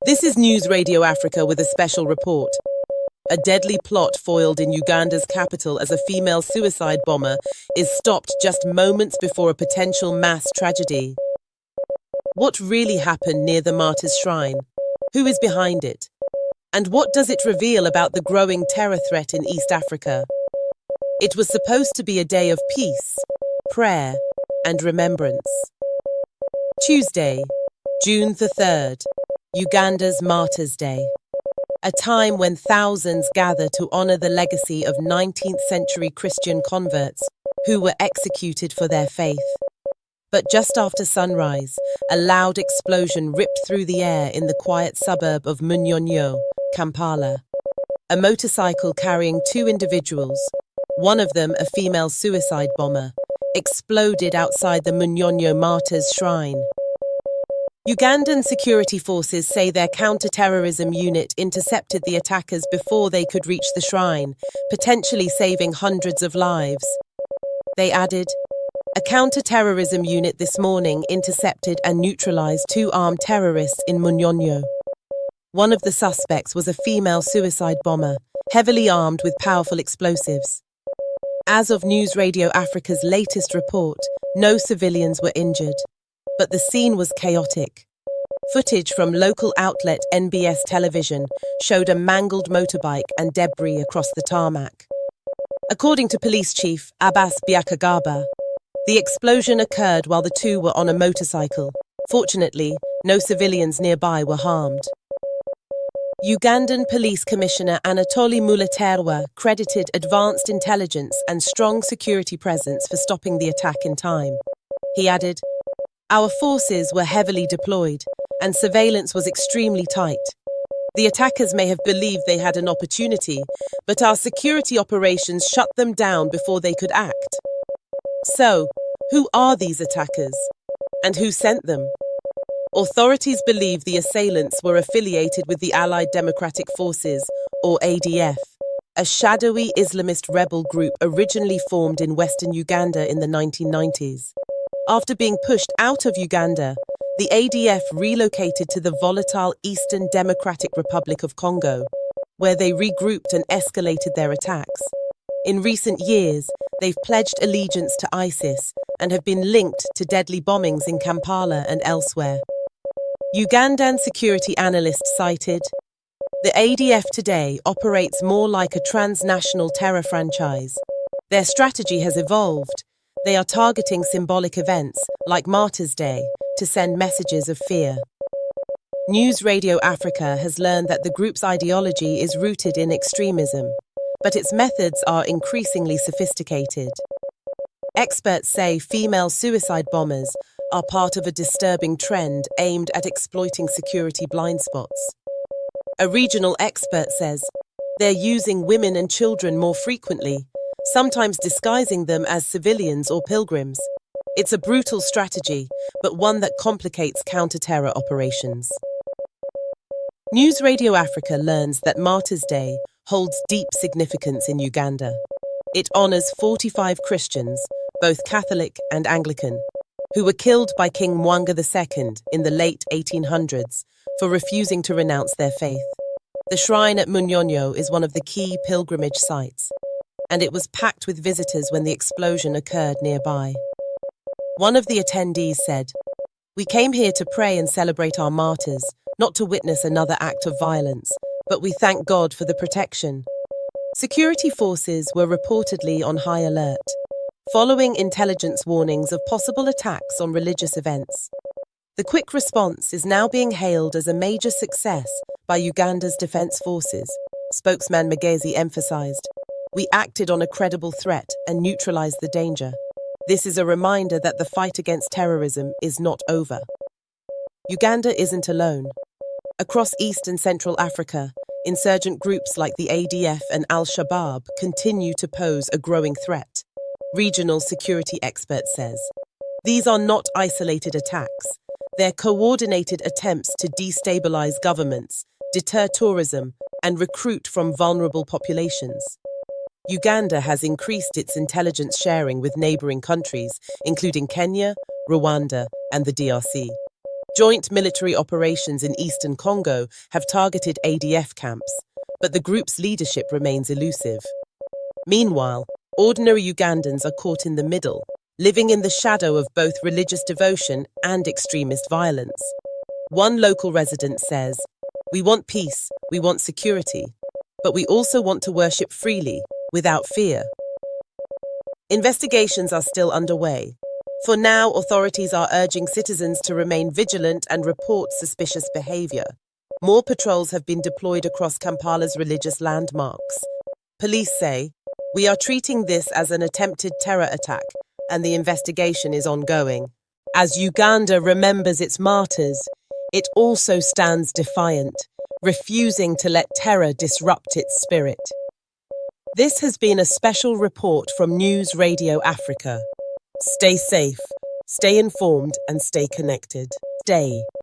This is News Radio Africa with a special report. A deadly plot foiled in Uganda's capital as a female suicide bomber is stopped just moments before a potential mass tragedy. What really happened near the Martyrs' Shrine? Who is behind it? And what does it reveal about the growing terror threat in East Africa? It was supposed to be a day of peace, prayer, and remembrance. Tuesday, June the 3rd, Uganda's Martyrs' Day. A time when thousands gather to honor the legacy of 19th century Christian converts who were executed for their faith. But just after sunrise, a loud explosion ripped through the air in the quiet suburb of Munyonyo, Kampala. A motorcycle carrying two individuals, one of them a female suicide bomber, exploded outside the Munyonyo Martyrs' Shrine. Ugandan security forces say their counter-terrorism unit intercepted the attackers before they could reach the shrine, potentially saving hundreds of lives. They added, a counter-terrorism unit this morning intercepted and neutralized two armed terrorists in Munyonyo. One of the suspects was a female suicide bomber, heavily armed with powerful explosives. As of News Radio Africa's latest report, no civilians were injured. But the scene was chaotic. Footage from local outlet NBS television showed a mangled motorbike and debris across the tarmac. According to Police Chief Abbas Byakagaba, the explosion occurred while the two were on a motorcycle. Fortunately, no civilians nearby were harmed. Ugandan Police Commissioner Anatoly Muleterwa credited advanced intelligence and strong security presence for stopping the attack in time. He added, our forces were heavily deployed, and surveillance was extremely tight. The attackers may have believed they had an opportunity, but our security operations shut them down before they could act. So, who are these attackers? And who sent them? Authorities believe the assailants were affiliated with the Allied Democratic Forces, or ADF, a shadowy Islamist rebel group originally formed in western Uganda in the 1990s. After being pushed out of Uganda, the ADF relocated to the volatile Eastern Democratic Republic of Congo, where they regrouped and escalated their attacks. In recent years, they've pledged allegiance to ISIS and have been linked to deadly bombings in Kampala and elsewhere. Ugandan security analysts cited, the ADF today operates more like a transnational terror franchise. Their strategy has evolved. They are targeting symbolic events, like Martyrs' Day, to send messages of fear. News Radio Africa has learned that the group's ideology is rooted in extremism, but its methods are increasingly sophisticated. Experts say female suicide bombers are part of a disturbing trend aimed at exploiting security blind spots. A regional expert says they're using women and children more frequently, sometimes disguising them as civilians or pilgrims. It's a brutal strategy, but one that complicates counter-terror operations. News Radio Africa learns that Martyrs' Day holds deep significance in Uganda. It honors 45 Christians, both Catholic and Anglican, who were killed by King Mwanga II in the late 1800s for refusing to renounce their faith. The shrine at Munyonyo is one of the key pilgrimage sites, and it was packed with visitors when the explosion occurred nearby. One of the attendees said, we came here to pray and celebrate our martyrs, not to witness another act of violence, but we thank God for the protection. Security forces were reportedly on high alert, following intelligence warnings of possible attacks on religious events. The quick response is now being hailed as a major success by Uganda's defense forces, spokesman Magezi emphasized. We acted on a credible threat and neutralized the danger. This is a reminder that the fight against terrorism is not over. Uganda isn't alone. Across East and Central Africa, insurgent groups like the ADF and Al-Shabaab continue to pose a growing threat. Regional security expert says, these are not isolated attacks. They're coordinated attempts to destabilize governments, deter tourism, and recruit from vulnerable populations. Uganda has increased its intelligence sharing with neighboring countries, including Kenya, Rwanda, and the DRC. Joint military operations in eastern Congo have targeted ADF camps, but the group's leadership remains elusive. Meanwhile, ordinary Ugandans are caught in the middle, living in the shadow of both religious devotion and extremist violence. One local resident says, "We want peace, we want security, but we also want to worship freely, without fear." Investigations are still underway. For now, authorities are urging citizens to remain vigilant and report suspicious behavior. More patrols have been deployed across Kampala's religious landmarks. Police say, "We are treating this as an attempted terror attack, and the investigation is ongoing." As Uganda remembers its martyrs, it also stands defiant, refusing to let terror disrupt its spirit. This has been a special report from News Radio Africa. Stay safe, stay informed, and stay connected. Stay.